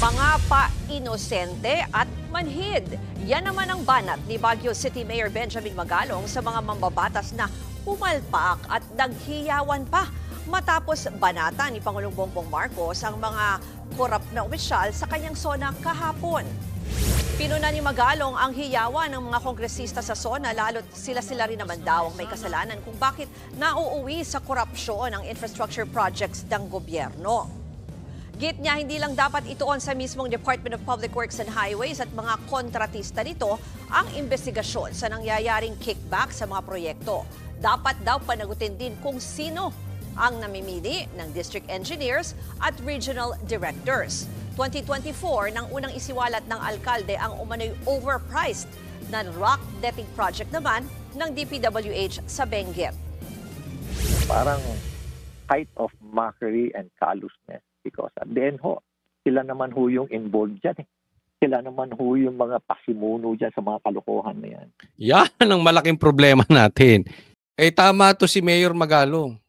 Mga pa-inosente at manhid. Yan naman ang banat ni Baguio City Mayor Benjamin Magalong sa mga mambabatas na pumalpak at naghiyawan pa matapos banata ni Pangulong Bongbong Marcos ang mga korap na opisyal sa kanyang SONA kahapon. Pinuna ni Magalong ang hiyawan ng mga kongresista sa SONA lalo't sila rin naman daw ang may kasalanan kung bakit nauuwi sa korupsyon ang infrastructure projects ng gobyerno. Git niya, hindi lang dapat ituon sa mismong Department of Public Works and Highways at mga kontratista nito ang investigasyon sa nangyayaring kickback sa mga proyekto. Dapat daw panagutin din kung sino ang namimili ng district engineers at regional directors. 2024 nang unang isiwalat ng alkalde ang umano'y overpriced na rock netting project naman ng DPWH sa Benguet. Parang height of mockery and callousness. Because at the end ho, sila naman ho yung involved dyan eh. Sila naman ho yung mga pasimuno dyan sa mga kalokohan na yan. Yan ang malaking problema natin. Tama to si Mayor Magalong.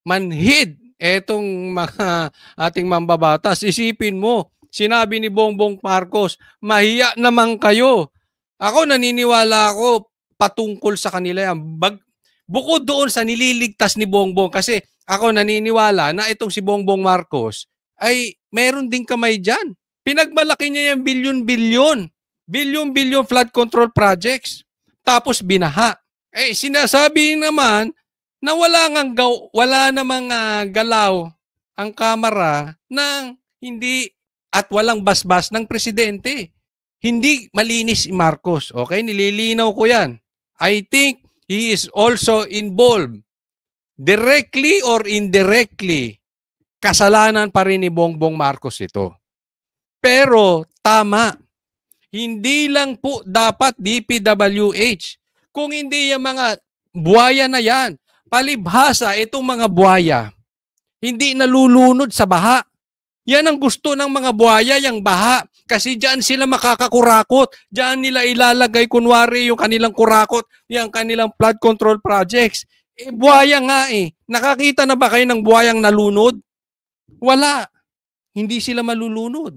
Manhid etong mga ating mambabatas. Isipin mo, sinabi ni Bongbong Marcos, mahiya naman kayo. Ako naniniwala ako patungkol sa kanila yan. Bukod doon sa nililigtas ni Bongbong, kasi ako naniniwala na itong si Bongbong Marcos ay meron ding kamay dyan. Pinagmalaki niya yung bilyon-bilyon flood control projects. Tapos binaha. Sinasabi naman na wala namang galaw ang Kamara ng hindi at walang basbas ng presidente. Hindi malinis si Marcos. Okay? Nililinaw ko yan. I think he is also involved. Directly or indirectly, kasalanan pa rin ni Bongbong Marcos ito. Pero tama, hindi lang po dapat DPWH. Kung hindi yung mga buhaya na yan, palibhasa itong mga buhaya, hindi nalulunod sa baha. Yan ang gusto ng mga buhaya, yung baha. Kasi diyan sila makakakurakot. Diyan nila ilalagay kunwari yung kanilang kurakot, yung kanilang flood control projects. Buhaya nga eh. Nakakita na ba kayo ng buhayang nalunod? Wala. Hindi sila malulunod.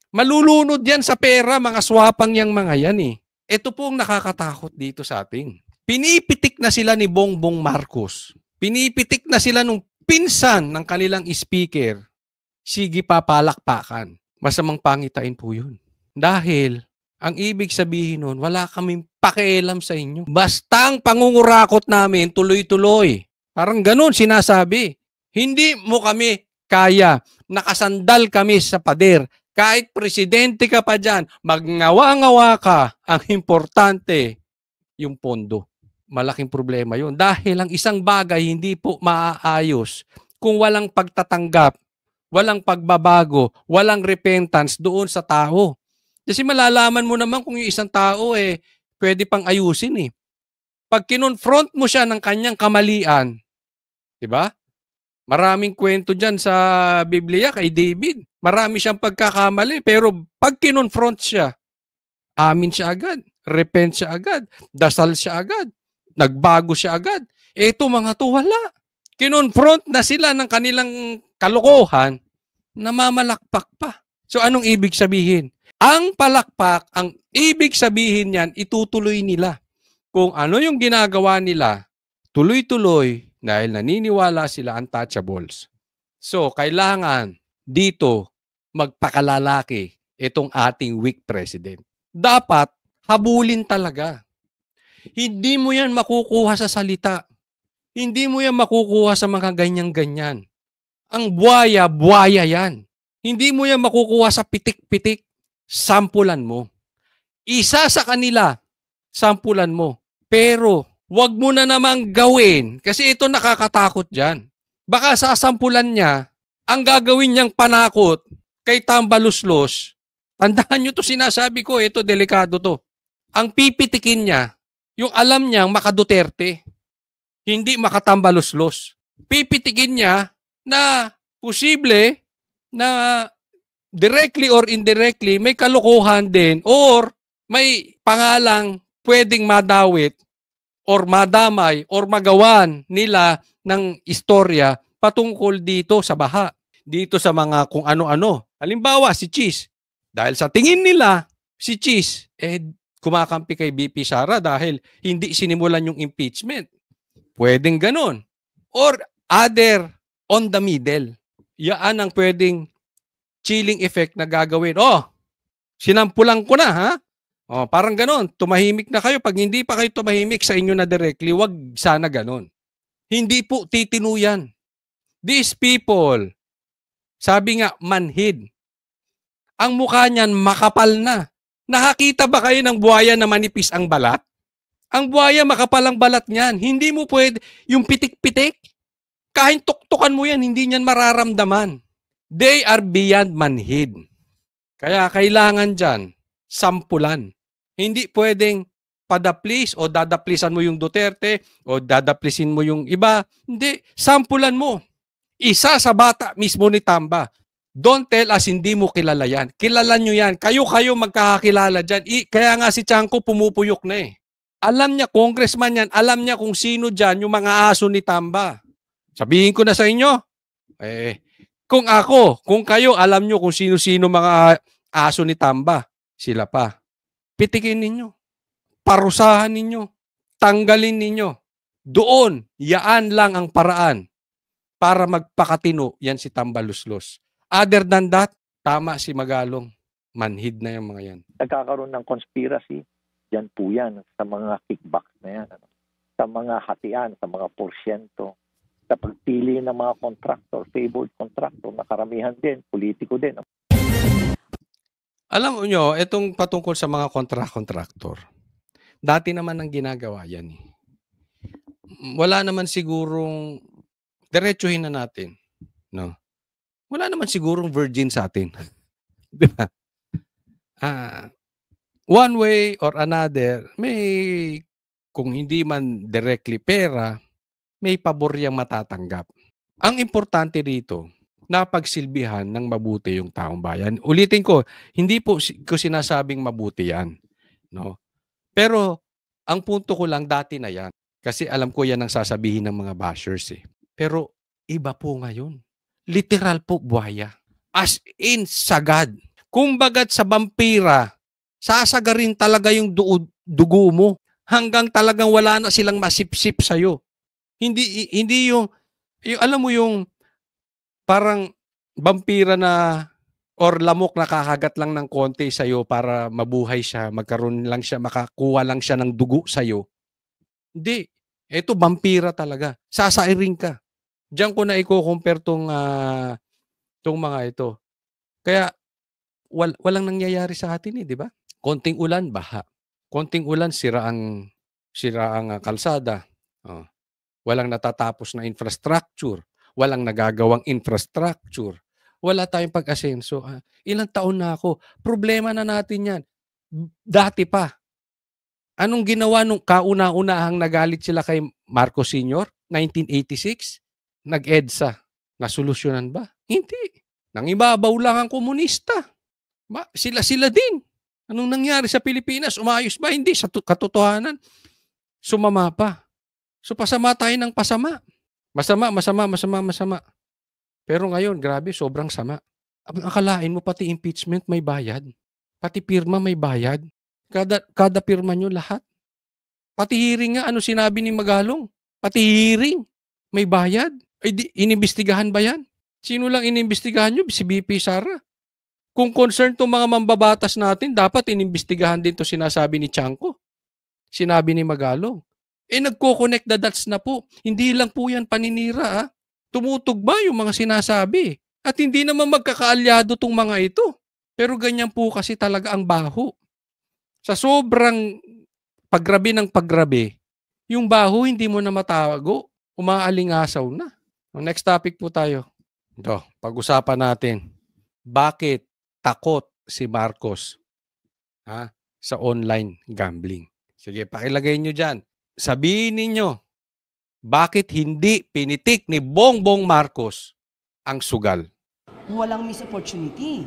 Malulunod yan sa pera, mga swapang yang mga yan eh. Ito po ang nakakatakot dito sa ating. Pinipitik na sila ni Bongbong Marcos. Pinipitik na sila nung pinsan ng kanilang speaker. Sige papalakpakan. Masamang pangitain po yun. Dahil ang ibig sabihin nun, wala kaming pakialam sa inyo. Basta ang pangungurakot namin, tuloy-tuloy. Parang ganun sinasabi. Hindi mo kami kaya. Nakasandal kami sa pader. Kahit presidente ka pa dyan, magngawa-ngawa ka. Ang importante, yung pondo. Malaking problema yun. Dahil ang isang bagay hindi po maaayos kung walang pagtatanggap, walang pagbabago, walang repentance doon sa tao. Kasi malalaman mo naman kung yung isang tao pwede pang ayusin eh. Pag kinonfront mo siya ng kanyang kamalian, di ba? Maraming kwento dyan sa Biblia kay David. Marami siyang pagkakamali, pero pag kinonfront siya, amin siya agad, repent siya agad, dasal siya agad, nagbago siya agad. Eto mga to wala. Kinonfront na sila ng kanilang kalokohan, namamalakpak pa. So anong ibig sabihin? Ang palakpak, ang ibig sabihin niyan, itutuloy nila. Kung ano yung ginagawa nila, tuloy-tuloy dahil naniniwala sila untouchables. So, kailangan dito magpakalalaki itong ating weak president. Dapat habulin talaga. Hindi mo yan makukuha sa salita. Hindi mo yan makukuha sa mga ganyan-ganyan. Ang buhaya, buhaya yan. Hindi mo yan makukuha sa pitik-pitik. Sampulan mo. Isa sa kanila, sampulan mo. Pero, wag mo na namang gawin. Kasi ito nakakatakot dyan. Baka sasampulan niya, ang gagawin niyang panakot kay Tambaluslos. Tandaan nyo to sinasabi ko, ito delikado to. Ang pipitikin niya, yung alam niyang maka-Duterte, hindi makatambaluslos. Pipitikin niya na posible na directly or indirectly, may kalokohan din or may pangalang pwedeng madawit or madamay or magawan nila ng istorya patungkol dito sa baha, dito sa mga kung ano-ano. Halimbawa, si Cheese. Dahil sa tingin nila, si Cheese, kumakampi kay BP Sara dahil hindi sinimulan yung impeachment. Pwedeng ganon. Or other on the middle. Yaan ang pwedeng chilling effect na gagawin. Sinampulan ko na, ha? Parang ganon. Tumahimik na kayo. Pag hindi pa kayo tumahimik sa inyo na directly, wag sana ganon. Hindi po titinuyan. These people, sabi nga, manhid. Ang mukha niyan makapal na. Nakakita ba kayo ng buhaya na manipis ang balat? Ang buhaya makapal ang balat niyan. Hindi mo pwede, yung pitik-pitik, kahit tuktukan mo yan, hindi niyan mararamdaman. They are beyond manhid. Kaya kailangan dyan, sampulan. Hindi pwedeng padaplis o dadaplisan mo yung Duterte o dadaplisin mo yung iba. Hindi, sampulan mo. Isa sa bata mismo ni Tamba. Don't tell us hindi mo kilala yan. Kilala nyo yan. Kayo magkakakilala dyan. Kaya nga si Chanco pumupuyok na eh. Alam niya, congressman yan, alam niya kung sino dyan yung mga aso ni Tamba. Sabihin ko na sa inyo, kung kayo alam nyo kung sino-sino mga aso ni Tamba, sila pa. Pitikin ninyo. Parusahan ninyo. Tanggalin ninyo. Doon, yaan lang ang paraan para magpakatino yan si Tamba Luslos. Other than that, tama si Magalong. Manhid na yung mga yan. Nagkakaroon ng conspiracy, yan po yan, sa mga kickbacks na yan. Sa mga hatian, sa mga porsyento, sa pagpili ng mga contractor, favored contractor, na karamihan din, politiko din. Alam nyo, itong patungkol sa mga contractor, dati naman ang ginagawa yan. Wala naman sigurong, diretsuhin na natin, no? Wala naman sigurong virgin sa atin. Di ba? One way or another, kung hindi man directly pera, may paboryang matatanggap. Ang importante rito, napagsilbihan ng mabuti yung taong bayan. Ulitin ko, hindi po ko sinasabing mabuti yan. No? Pero, ang punto ko lang dati na yan. Kasi alam ko yan ang sasabihin ng mga bashers eh. Pero, iba po ngayon. Literal po buhaya. As in, sagad. Kumbagat sa vampira, sasagarin talaga yung dugo mo hanggang talagang wala na silang masipsip sa'yo. Hindi yung alam mo yung parang vampira na or lamok na kakagat lang ng konti sa'yo para mabuhay siya, makakuha lang siya ng dugo sa'yo. Hindi. Ito, vampira talaga. Sasairing ka. Diyan ko na i-compare tong mga ito. Kaya, walang nangyayari sa atin di ba? Konting ulan, baha. Konting ulan, sira ang kalsada. Walang natatapos na infrastructure. Walang nagagawang infrastructure. Wala tayong pag-asenso. Ilang taon na ako. Problema na natin yan. Dati pa. Anong ginawa nung kauna-unahang nagalit sila kay Marcos Sr.? 1986? Nag-EDSA. Nasolusyonan ba? Hindi. Nangibabaw lang ang komunista. Sila din. Anong nangyari sa Pilipinas? Umayos ba? Hindi. Sa katotohanan, sumama pa. So pasama tayo ng pasama. Masama. Pero ngayon, grabe, sobrang sama. Akalain mo pati impeachment may bayad. Pati pirma may bayad. Kada pirma nyo lahat. Pati hearing nga, ano sinabi ni Magalong? Pati hearing, may bayad. Inimbestigahan ba yan? Sino lang inimbestigahan nyo? Si BP Sara. Kung concern itong mga mambabatas natin, dapat inimbestigahan din to sinasabi ni Chanco. Sinabi ni Magalong. Nagko-connect the dots na po. Hindi lang po yan paninira. Tumutugma yung mga sinasabi. At hindi naman magkakaalyado tong mga ito. Pero ganyan po kasi talaga ang baho. Sa sobrang paggrabe ng paggrabe, yung baho hindi mo na matago. Umaalingasaw na. Next topic po tayo. Ito, pag-usapan natin. Bakit takot si Marcos sa online gambling? Sige, pakilagay nyo dyan. Sabihin ninyo, bakit hindi pinitik ni Bongbong Marcos ang sugal? Walang miss opportunity.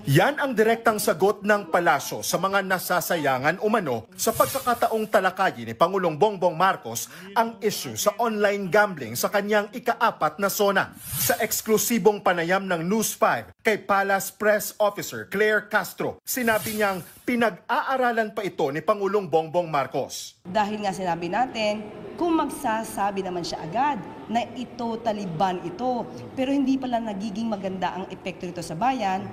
Yan ang direktang sagot ng palasyo sa mga nasasayangan umano sa pagkakataong talakayin ni Pangulong Bongbong Marcos ang issue sa online gambling sa kanyang ika-4 na SONA. Sa eksklusibong panayam ng News 5 kay Palace Press Officer Claire Castro, sinabi niyang pinag-aaralan pa ito ni Pangulong Bongbong Marcos. Dahil nga sinabi natin, kung magsasabi naman siya agad na ito Taliban ito, pero hindi pala nagiging maganda ang epekto nito sa bayan,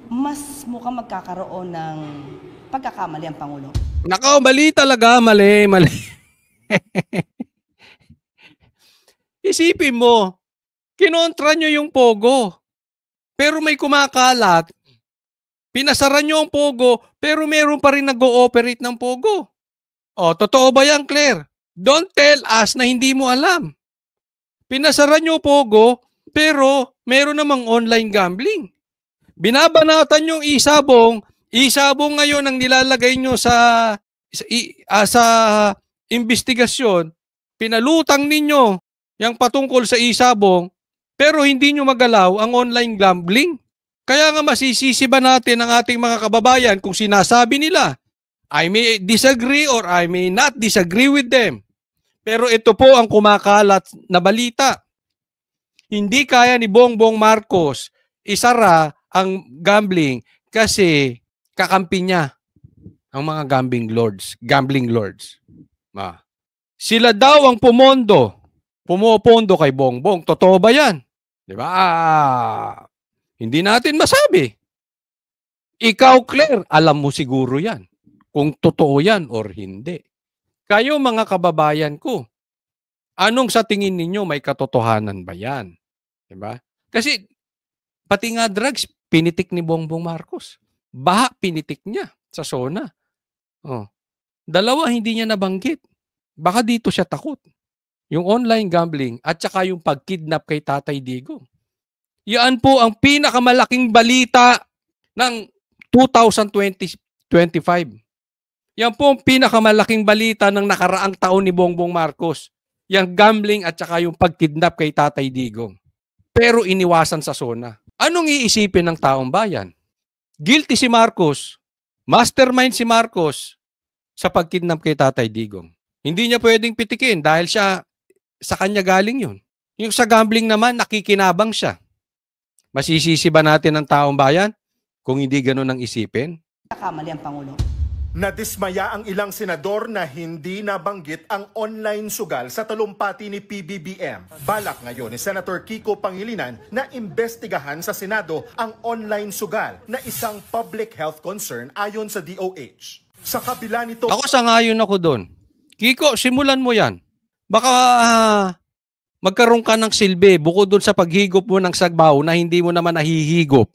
mas mukhang magkakaroon ng pagkakamali ang Pangulo. Nako, mali talaga, mali. Isipin mo, kinontra nyo yung Pogo, pero may kumakalat, pinasara nyo ang Pogo, pero meron pa rin nag-ooperate ng Pogo. O, totoo ba yan, Claire? Don't tell us na hindi mo alam. Pinasara nyo Pogo, pero meron namang online gambling. Binabanatan yung isabong ngayon ang nilalagay nyo sa investigasyon, pinalutang ninyo yung patungkol sa isabong, pero hindi nyo magalaw ang online gambling. Kaya nga masisisi ba natin ang ating mga kababayan kung sinasabi nila, I may disagree or I may not disagree with them. Pero ito po ang kumakalat na balita. Hindi kaya ni Bongbong Marcos isara ang gambling kasi kakampi niya ang mga gambling lords. Sila daw ang pumopondo kay Bongbong. Totoo ba yan? Di ba? Hindi natin masabi. Ikaw, Claire, alam mo siguro yan. Kung totoo yan or hindi. Kayo mga kababayan ko, anong sa tingin ninyo may katotohanan ba yan? Di ba? Kasi pati nga drugs, pinitik ni Bongbong Marcos. Baha, pinitik niya sa SONA. Dalawa, hindi niya nabanggit. Baka dito siya takot. Yung online gambling at saka yung pagkidnap kay Tatay Digong. Yan po ang pinakamalaking balita ng 2025. Yan po ang pinakamalaking balita ng nakaraang taon ni Bongbong Marcos. Yung gambling at saka yung pagkidnap kay Tatay Digong. Pero iniwasan sa SONA. Anong iisipin ng taong bayan? Guilty si Marcos, mastermind si Marcos sa pagkidnap kay Tatay Digong. Hindi niya pwedeng pitikin dahil siya sa kanya galing yun. Yung sa gambling naman, nakikinabang siya. Masisisi ba natin ang taong bayan kung hindi ganun ang isipin? Pagkakamali ang Pangulo. Nadismaya ang ilang senador na hindi nabanggit ang online sugal sa talumpati ni PBBM. Balak ngayon ni Senator Kiko Pangilinan na imbestigahan sa Senado ang online sugal na isang public health concern ayon sa DOH. Sa kabila nito... Ako sangayon ako doon. Kiko, simulan mo yan. Baka magkaroon ka ng silbi bukod doon sa paghigop mo ng sagbaw na hindi mo naman nahihigop.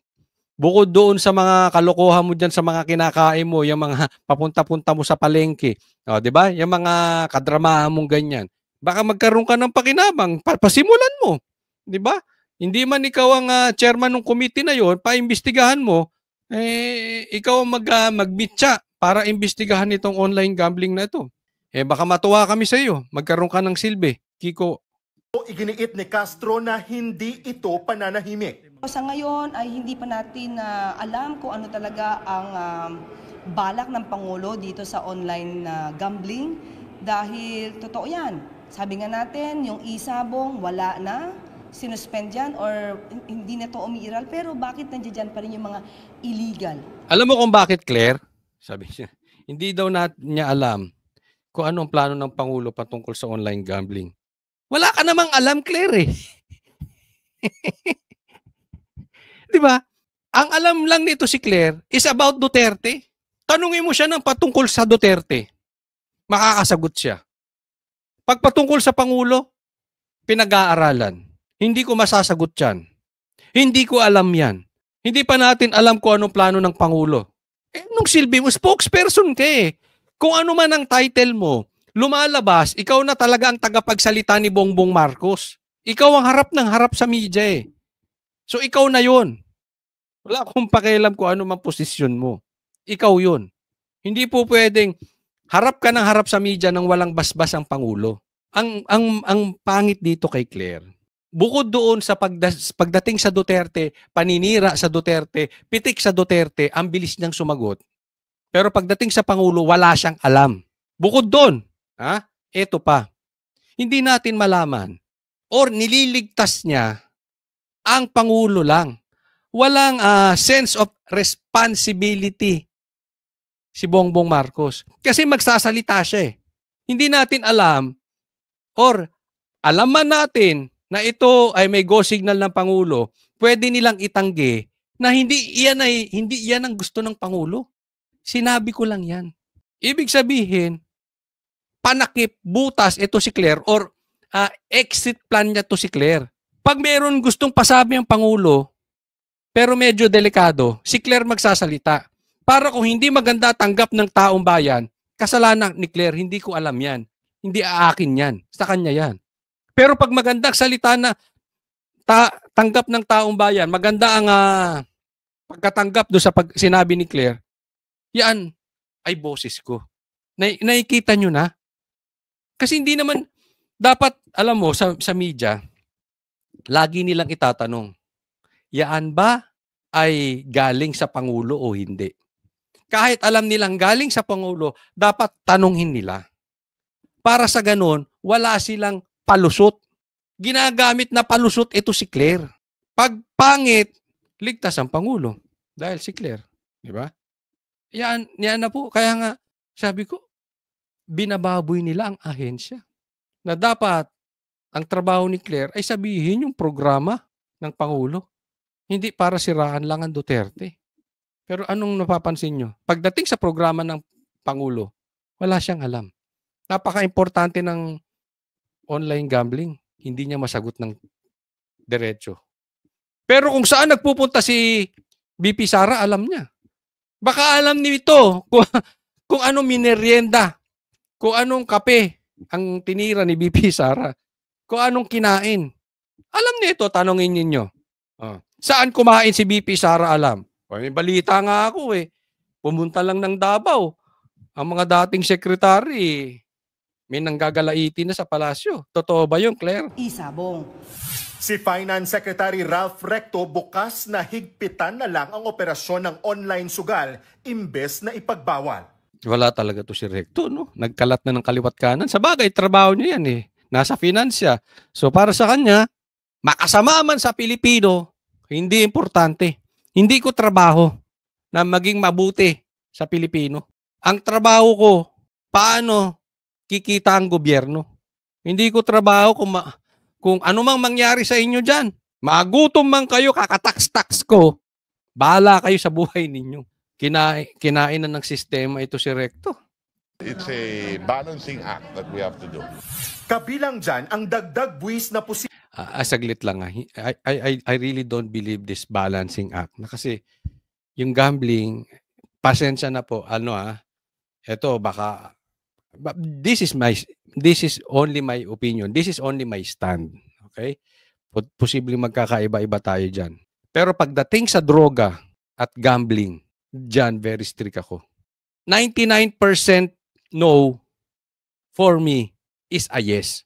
Bukod doon sa mga kalokohan mo dyan sa mga kinakain mo, yung mga papunta-punta mo sa palengke, di ba? Yung mga kadramahan mong ganyan. Baka magkaroon ka ng pakinabang, pasimulan mo, di ba? Hindi man ikaw ang chairman ng committee na yon, paimbestigahan mo, ikaw ang magmitsa para imbestigahan itong online gambling na ito. Baka matuwa kami sa iyo, magkaroon ka ng silbi, Kiko. Iginiit ni Castro na hindi ito pananahimik. Sa ngayon ay hindi pa natin alam kung ano talaga ang balak ng Pangulo dito sa online gambling dahil totoo yan. Sabi nga natin, yung isabong wala na, sinuspend yan or hindi na ito umiiral pero bakit nandiyan pa rin yung mga illegal? Alam mo kung bakit, Claire? Sabi siya, hindi daw niya alam kung anong plano ng Pangulo patungkol sa online gambling. Wala ka namang alam, Claire eh. Di ba? Ang alam lang nito si Claire is about Duterte. Tanungin mo siya ng patungkol sa Duterte. Makakasagot siya. Pag patungkol sa Pangulo, pinag-aaralan. Hindi ko masasagot yan. Hindi ko alam yan. Hindi pa natin alam kung anong plano ng Pangulo. Nung silbi mo, spokesperson ka eh. Kung ano man ang title mo, lumalabas, ikaw na talaga ang tagapagsalita ni Bongbong Marcos. Ikaw ang harap sa media eh. So ikaw na yon. Wala akong pakialam kung ano mang posisyon mo. Ikaw yon. Hindi po pwedeng harap ka ng harap sa media nang walang basbas ang Pangulo. Ang pangit dito kay Claire, bukod doon sa pagdating sa Duterte, paninira sa Duterte, pitik sa Duterte, ang bilis niyang sumagot. Pero pagdating sa Pangulo, wala siyang alam. Bukod doon, eto pa, hindi natin malaman or nililigtas niya ang Pangulo lang. Walang sense of responsibility si Bongbong Marcos. Kasi magsasalita siya eh. Hindi natin alam or alam man natin na ito ay may go signal ng Pangulo, pwede nilang itanggi na hindi yan ang gusto ng Pangulo. Sinabi ko lang yan. Ibig sabihin, panakip, butas ito si Claire or exit plan niya to si Claire. Pag meron gustong pasabi ang Pangulo, pero medyo delikado, si Claire magsasalita. Para kung hindi maganda tanggap ng taong bayan, kasalanan ni Claire, hindi ko alam yan. Hindi aakin yan. Sa kanya yan. Pero pag maganda salita na tanggap ng taong bayan, maganda ang pagkatanggap do sa sinabi ni Claire, yan ay boses ko. Nakikita nyo na? Kasi hindi naman, dapat, alam mo, sa media, lagi nilang itatanong, yaan ba ay galing sa Pangulo o hindi? Kahit alam nilang galing sa Pangulo, dapat tanungin nila. Para sa ganun, wala silang palusot. Ginagamit na palusot ito si Claire. Pag pangit, ligtas ang Pangulo. Dahil si Claire. Di ba? Yan na po. Kaya nga, sabi ko, binababoy nila ang ahensya. Na dapat, ang trabaho ni Claire ay sabihin yung programa ng Pangulo. Hindi para siraan lang ang Duterte. Pero anong napapansin nyo? Pagdating sa programa ng Pangulo, wala siyang alam. Napaka-importante ng online gambling. Hindi niya masagot ng diretso. Pero kung saan nagpupunta si BP Sara, alam niya. Baka alam nito kung anong minerienda, kung anong kape ang tinira ni BP Sara, kung anong kinain. Alam nito, tanongin ninyo. Saan kumain si BP Sara, alam? May balita nga ako eh. Pumunta lang ng Davao. Ang mga dating sekretary, may nanggagalaitin na sa palasyo. Totoo ba yun, Claire? Isabong. Si Finance Secretary Ralph Recto bukas na higpitan na lang ang operasyon ng online sugal imbes na ipagbawal. Wala talaga to si Recto, no? Nagkalat na ng kaliwat kanan. Sa bagay, trabaho niya yan eh. Nasa finansya. So para sa kanya, makasama man sa Pilipino, hindi importante. Hindi ko trabaho na maging mabuti sa Pilipino. Ang trabaho ko, paano kikita ang gobyerno. Hindi ko trabaho kung ano mang mangyari sa inyo dyan. Magutom man kayo, kakatax-tax ko. Bahala kayo sa buhay ninyo. Kinain na ng sistema ito si Recto. It's a balancing act that we have to do. Kabilang dyan ang dagdag buwis na Saglit lang. I really don't believe this balancing act. Na kasi yung gambling, pasensya na po. Ito baka this is only my opinion. This is only my stand. Okay? Posibleng magkakaiba-iba tayo dyan. Pero pagdating sa droga at gambling, dyan very strict ako. 99% no for me is a yes.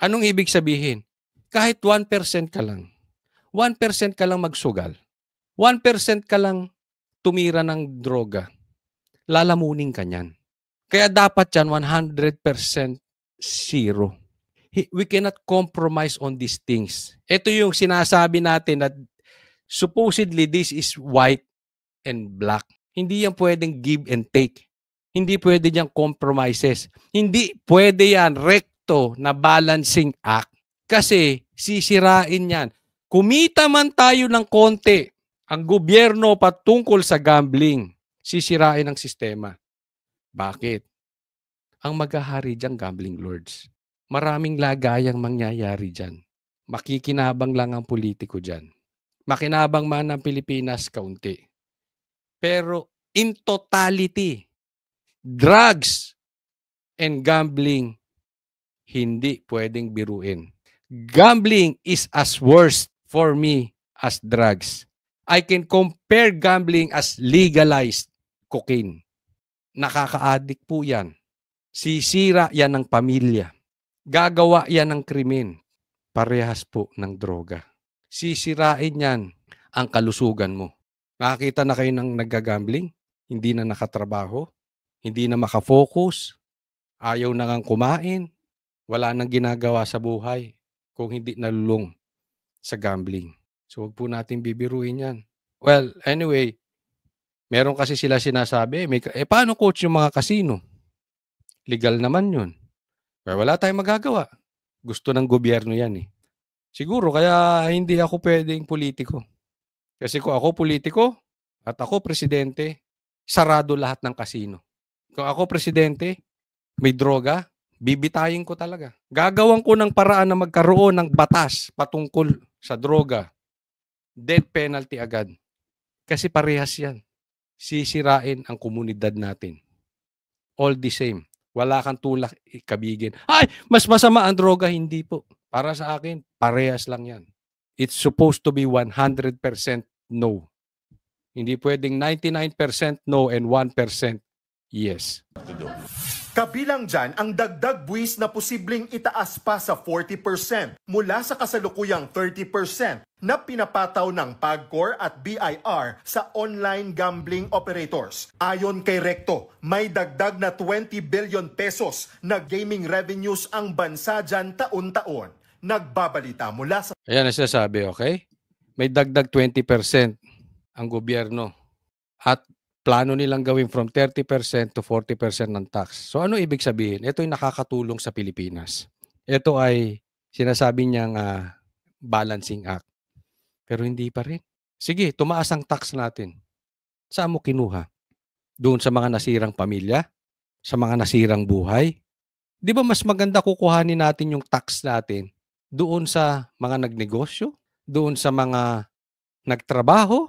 Anong ibig sabihin? Kahit 1% ka lang. 1% ka lang magsugal. 1% ka lang tumira ng droga. Lalamunin ka niyan. Kaya dapat yan 100% zero. We cannot compromise on these things. Ito yung sinasabi natin na supposedly this is white and black. Hindi yan pwedeng give and take. Hindi pwede yan compromises. Hindi pwede yan recto na balancing act. Kasi sisirain yan. Kumita man tayo ng konti ang gobyerno patungkol sa gambling, sisirain ang sistema. Bakit? Ang maghahari dyan, gambling lords. Maraming lagayang mangyayari dyan. Makikinabang lang ang politiko dyan. Makinabang man ang Pilipinas, kaunti. Pero in totality, drugs and gambling, hindi pwedeng biruin. Gambling is as worse for me as drugs. I can compare gambling as legalized cocaine. Nakaka-addict po yan. Sisira yan ng pamilya. Gagawa yan ng krimen. parehas po ng droga. Sisirain yan ang kalusugan mo. Nakakita na kayo ng naggagambling? Hindi na nakatrabaho? Hindi na makafocus? Ayaw na ngang kumain? Wala nang ginagawa sa buhay kung hindi nalulung sa gambling. So huwag po natin bibiruin yan. Well, anyway, meron kasi sila sinasabi, paano coach yung mga kasino? Legal naman yun. Pero wala tayong magagawa. Gusto ng gobyerno yan eh. Siguro kaya hindi ako pwedeng politiko. Kasi kung ako politiko at ako presidente, sarado lahat ng kasino. Kung ako presidente, may droga, bibitayin ko talaga. Gagawan ko ng paraan na magkaroon ng batas patungkol sa droga. Death penalty agad. Kasi parehas yan. Sisirain ang komunidad natin. All the same. Wala kang tulak ikabigin. Ay, mas masama ang droga. Hindi po. Para sa akin, parehas lang yan. It's supposed to be 100% no. Hindi pwedeng 99% no and 1% yes. Kabilang dyan ang dagdag buwis na posibleng itaas pa sa 40% mula sa kasalukuyang 30% na pinapataw ng PAGCOR at BIR sa online gambling operators. Ayon kay Recto, may dagdag na 20 billion pesos na gaming revenues ang bansa dyan taon-taon. Nagbabalita mula sa... Ayan ang sinasabi, okay? May dagdag 20% ang gobyerno at plano nilang gawin from 30% to 40% ng tax. So ano ibig sabihin? Ito yung nakakatulong sa Pilipinas. Ito ay sinasabi niyang balancing act. Pero hindi pa rin. Sige, tumaas ang tax natin. Saan mo kinuha? Doon sa mga nasirang pamilya? Sa mga nasirang buhay? Di ba mas maganda kukuhanin natin yung tax natin doon sa mga nagnegosyo? Doon sa mga nagtrabaho?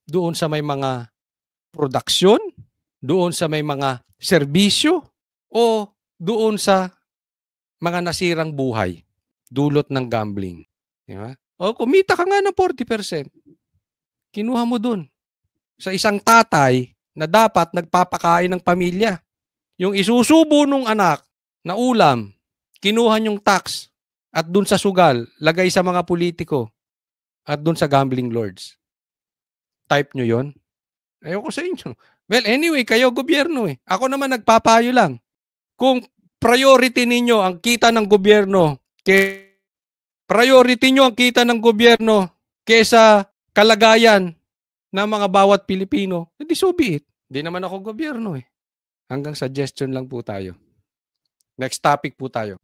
Doon sa may mga produksyon, doon sa may mga serbisyo, o doon sa mga nasirang buhay, dulot ng gambling. Diba? O kumita ka nga ng 40%. Kinuha mo doon. Sa isang tatay na dapat nagpapakain ng pamilya. Yung isusubo nung anak na ulam, kinuha yung tax at doon sa sugal, lagay sa mga politiko at doon sa gambling lords. Type nyo yon. Ayoko sa inyo. Well, anyway, kayo gobyerno eh. Ako naman nagpapayo lang. Kung priority ninyo ang kita ng gobyerno, priority nyo ang kita ng gobyerno kesa kalagayan ng mga bawat Pilipino, hindi so be it. Hindi naman ako gobyerno eh. Hanggang suggestion lang po tayo. Next topic po tayo.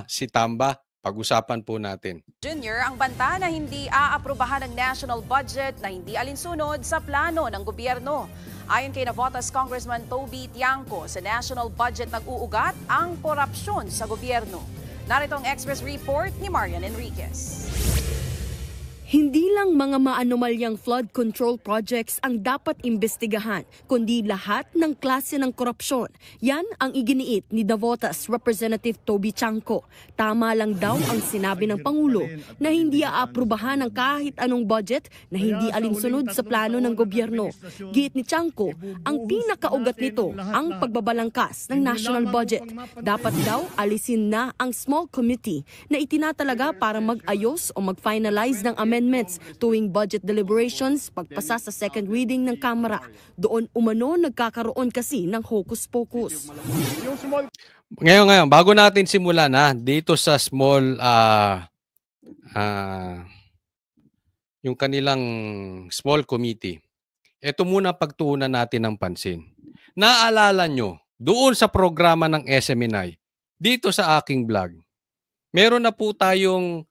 Si Tamba. Pag-usapan po natin. Junior, ang banta na hindi aaprubahan ng national budget na hindi alinsunod sa plano ng gobyerno. Ayon kay Navotas Congressman Toby Tiangco, sa national budget nag-uugat ang korupsyon sa gobyerno. Narito ang Express Report ni Marian Enriquez. Hindi lang mga maanomalyang flood control projects ang dapat imbestigahan, kundi lahat ng klase ng korupsyon. Yan ang iginiit ni Navotas Representative Toby Tiangco. Tama lang daw ang sinabi ng Pangulo na hindi aaprubahan ng kahit anong budget na hindi alinsunod sa plano ng gobyerno. Giit ni Tiangco, ang pinakaugat nito ang pagbabalangkas ng national budget. Dapat daw alisin na ang small committee na itinatalaga para mag-ayos o mag-finalize ng amendments tuwing budget deliberations pagpasa sa second reading ng Kamara. Doon umano nagkakaroon kasi ng hocus-pocus. Ngayon, bago natin simulan dito sa small, yung kanilang small committee, ito muna pagtuunan natin ng pansin. Naalala nyo, doon sa programa ng SMNI, dito sa aking vlog, meron na po tayong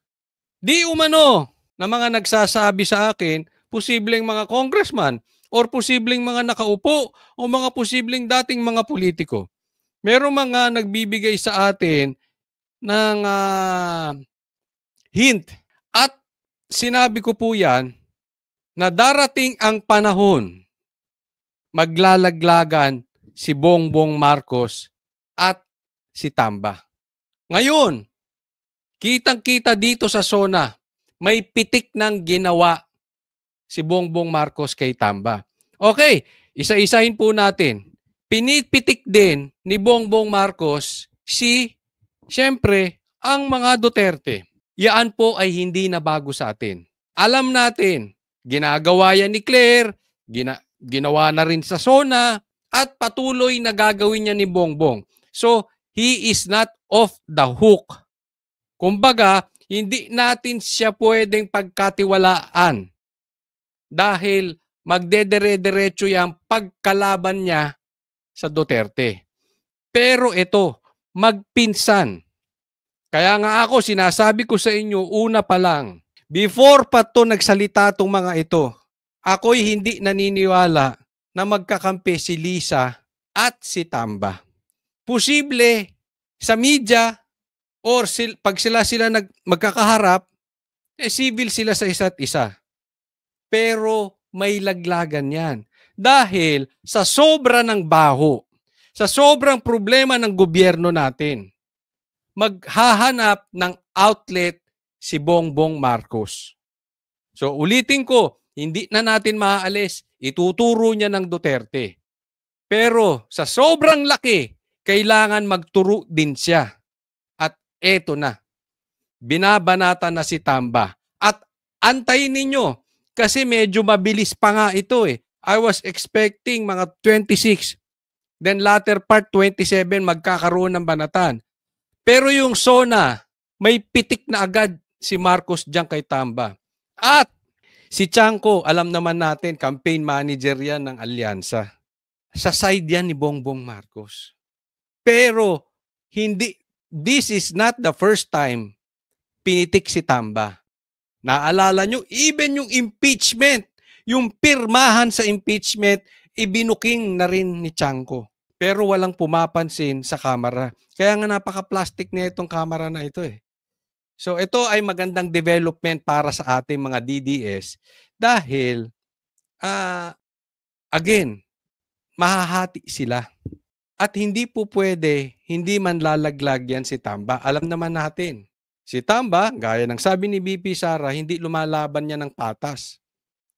di umano na mga nagsasabi sa akin, posibleng mga congressman or posibleng mga nakaupo o mga posibleng dating mga politiko. Merong mga nagbibigay sa atin ng hint. At sinabi ko po yan na darating ang panahon, maglalaglagan si Bongbong Marcos at si Tamba. Ngayon, kitang-kita dito sa SONA, may pitik ng ginawa si Bongbong Marcos kay Tamba. Okay, isa-isahin po natin. Pinipitik din ni Bongbong Marcos siyempre, ang mga Duterte. Yaan po ay hindi na bago sa atin. Alam natin, ginagawa yan ni Claire, ginawa na rin sa SONA, at patuloy na gagawin niya ni Bongbong. So, he is not off the hook. Kumbaga, hindi natin siya pwedeng pagkatiwalaan dahil magdedere-derecho yung pagkalaban niya sa Duterte. Pero ito, magpinsan. Kaya nga ako, sinasabi ko sa inyo, una pa lang, before pa to nagsalita tong mga ito, ako'y hindi naniniwala na magkakampi si Lisa at si Tamba. Posible sa media or pag sila magkakaharap, civil sila sa isa't isa. Pero may laglagan yan. Dahil sa sobra ng baho, sa sobrang problema ng gobyerno natin, maghahanap ng outlet si Bongbong Marcos. So ulitin ko, hindi na natin maaalis, ituturo niya ng Duterte. Pero sa sobrang laki, kailangan magturo din siya. At eto na, binabanata na si Tamba. At antayin ninyo, kasi medyo mabilis pa nga ito eh. I was expecting mga 26, then latter part 27 magkakaroon ng banatan. Pero yung SONA, may pitik na agad si Marcos diyan kay Tamba. At si Chanco, alam naman natin, campaign manager yan ng alyansa. Sa side yan ni Bongbong Marcos. Pero, this is not the first time pinitik si Tamba. Naalala nyo, even yung impeachment, yung pirmahan sa impeachment, ibinuking na rin ni Chanco. Pero walang pumapansin sa kamera. Kaya nga napaka-plastic na itong kamera na ito eh. So ito ay magandang development para sa ating mga DDS dahil, again, mahahati sila. At hindi po pwede, hindi man lalaglag yan si Tamba. Alam naman natin, si Tamba, gaya ng sabi ni BP Sara, hindi lumalaban niya ng patas.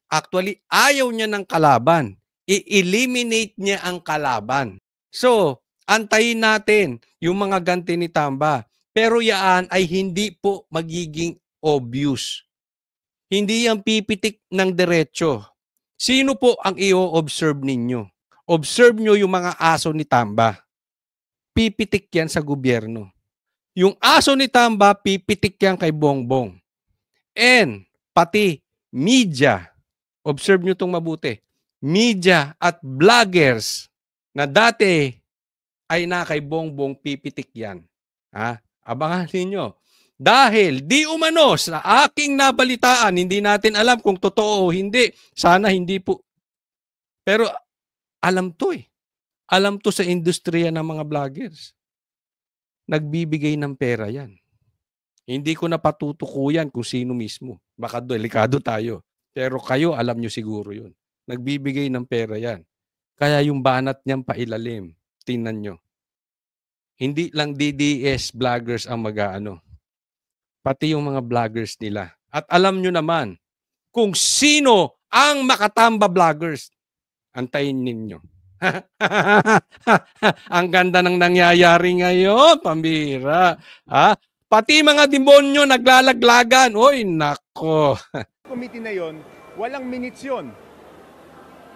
Actually, ayaw niya ng kalaban. I-eliminate niya ang kalaban. So, antayin natin yung mga ganti ni Tamba. Pero yaan ay hindi po magiging obvious. Hindi yan pipitik ng diretso. Sino po ang i-observe ninyo? Observe nyo yung mga aso ni Tamba. Pipitik yan sa gobyerno. Yung aso ni Tamba, pipitik yan kay Bongbong. And pati media, observe nyo itong mabuti, media at vloggers na dati ay na kay Bongbong, pipitik yan. Abangan ninyo. Dahil di umano sa aking nabalitaan, hindi natin alam kung totoo o hindi. Sana hindi po. Pero alam to eh. Alam to sa industriya ng mga vloggers. Nagbibigay ng pera yan. Hindi ko na patutukuyan kung sino mismo. Baka delikado tayo. Pero kayo, alam nyo siguro yun. Nagbibigay ng pera yan. Kaya yung banat niyang pailalim. Tingnan nyo. Hindi lang DDS vloggers ang mag-aano. Pati yung mga vloggers nila. At alam nyo naman kung sino ang makatamba vloggers. Antayin ninyo. Ang ganda ng nangyayari ngayon, pambira. Pati mga demonyo naglalaglagan. Oy, nako. Committee na yon, walang minutes yun.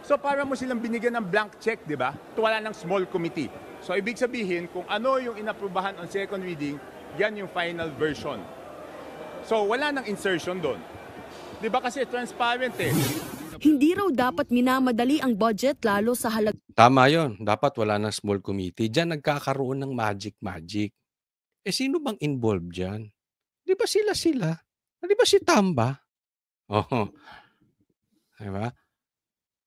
So para mo silang binigyan ng blank check, di ba? Wala ng small committee. So ibig sabihin, kung ano yung inaprubahan on second reading, yan yung final version. So wala nang insertion doon. Di ba kasi transparent eh. Hindi raw dapat minamadali ang budget lalo sa Tama yon. Dapat wala ng small committee. Diyan nagkakaroon ng magic. Sino bang involved dyan? Di ba sila? Di ba si Tamba? Oh. Diba?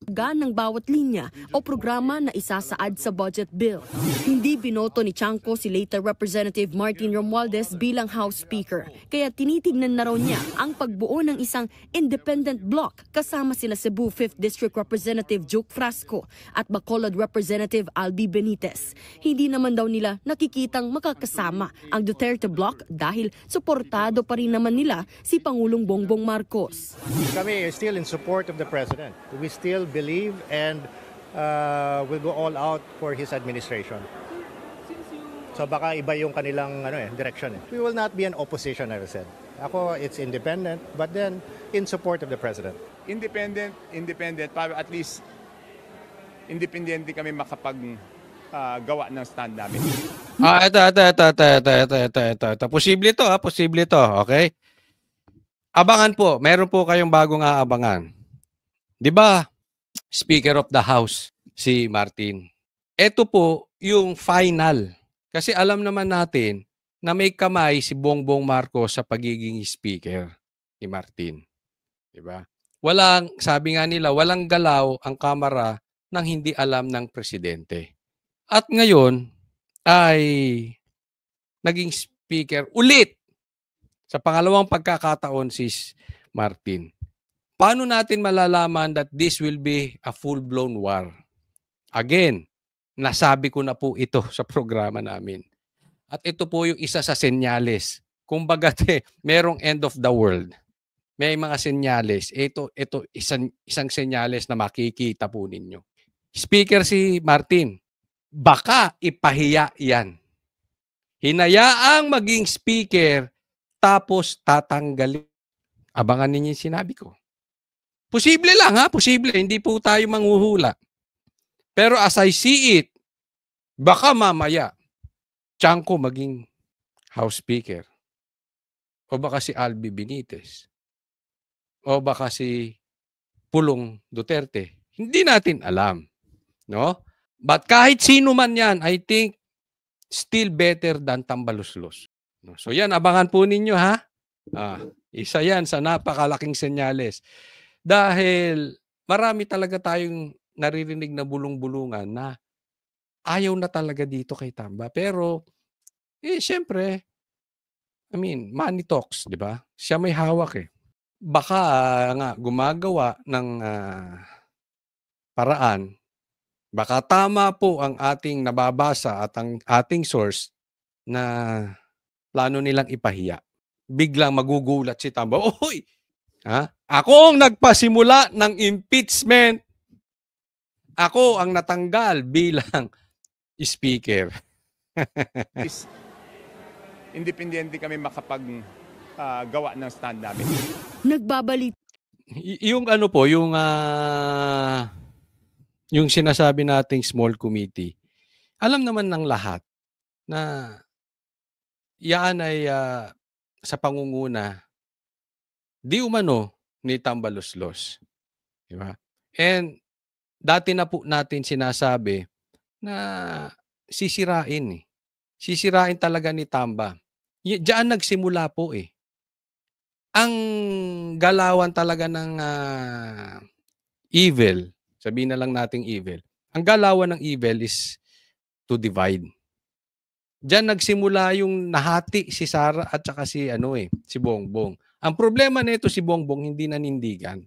ng bawat linya o programa na isasaad sa budget bill. Hindi binoto ni Chanco si later Representative Martin Romualdez bilang House Speaker, kaya tinitignan na raw niya ang pagbuo ng isang independent bloc kasama sila Cebu 5th District Representative Juke Frasco at Bacolod Representative Albi Benitez. Hindi naman daw nila nakikitang makakasama ang Duterte bloc dahil suportado pa rin naman nila si Pangulong Bongbong Marcos. Kami is still in support of the President. We still believe and will go all out for his administration. So baka iba yung kanilang direction. We will not be an opposition, I said. Ako, it's independent, but then in support of the president. Independent, para at least independente kami gawa ng stand namin. Ito. Posible to, posible to, okay? Abangan po, meron po kayong bagong aabangan. 'Di ba? Speaker of the House si Martin. Ito po yung final. Kasi alam naman natin na may kamay si Bongbong Marcos sa pagiging speaker ni Martin. 'Di ba? Sabi nga nila, walang galaw ang Kamara nang hindi alam ng presidente. At ngayon ay naging speaker ulit sa pangalawang pagkakataon si Martin. Paano natin malalaman that this will be a full-blown war? Again, nasabi ko na po ito sa programa namin. At ito po yung isa sa senyales. Kumbaga, merong end of the world. May mga senyales. Ito isang senyales na makikita po ninyo. Speaker si Martin, baka ipahiya yan. Hinayaang maging speaker, tapos tatanggalin. Abangan ninyo yung sinabi ko. Posible lang posible. Hindi po tayo manghuhula. Pero as I see it, baka mamaya, Chanco maging House Speaker. O baka si Albi Benitez. O baka si Pulong Duterte. Hindi natin alam. No? But kahit sino man yan, I think, still better than tambaluslos. No? So yan, abangan po ninyo ha. Isa yan sa napakalaking senyales. Dahil marami talaga tayong naririnig na bulong-bulungan na ayaw na talaga dito kay Tamba. Pero, syempre, money talks, di ba? Siya may hawak Baka nga gumagawa ng paraan. Baka tama po ang ating nababasa at ang ating source na plano nilang ipahiya. Biglang magugulat si Tamba. Oy! Ako ang nagpasimula ng impeachment. Ako ang natanggal bilang speaker. Independente kami gawa ng stand namin. Nagbabalit. Yung yung sinasabi nating small committee, alam naman ng lahat na yan ay sa pangunguna di umano ni Tambaluslos. Diba? And dati na po natin sinasabi na sisirain. Sisirain talaga ni Tamba. Diyan nagsimula po Ang galawan talaga ng evil, sabihin na lang nating evil. Ang galawan ng evil is to divide. Diyan nagsimula yung nahati si Sara at saka si Bongbong. Ang problema nito si Bongbong hindi nanindigan.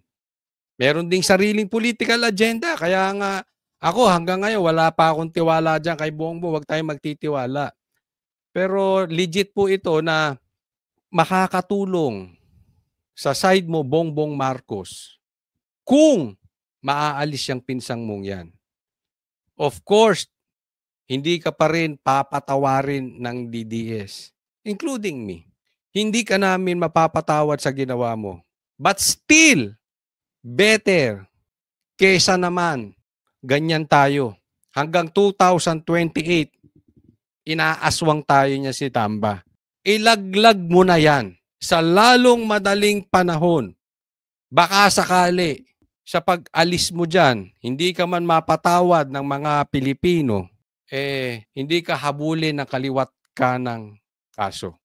Meron ding sariling political agenda. Kaya nga ako hanggang ngayon wala pa akong tiwala diyan kay Bongbong. Huwag tayong magtitiwala. Pero legit po ito na makakatulong sa side mo Bongbong Marcos kung maaalis yung pinsang mong yan. Of course, hindi ka pa rin papatawarin ng DDS, including me. Hindi ka namin mapapatawad sa ginawa mo. But still, better kesa naman ganyan tayo. Hanggang 2028, inaaswang tayo niya si Tamba. Ilaglag mo na yan sa lalong madaling panahon. Baka sakali sa pag-alis mo dyan, hindi ka man mapatawad ng mga Pilipino, hindi ka habulin ng kaliwat kanang kaso.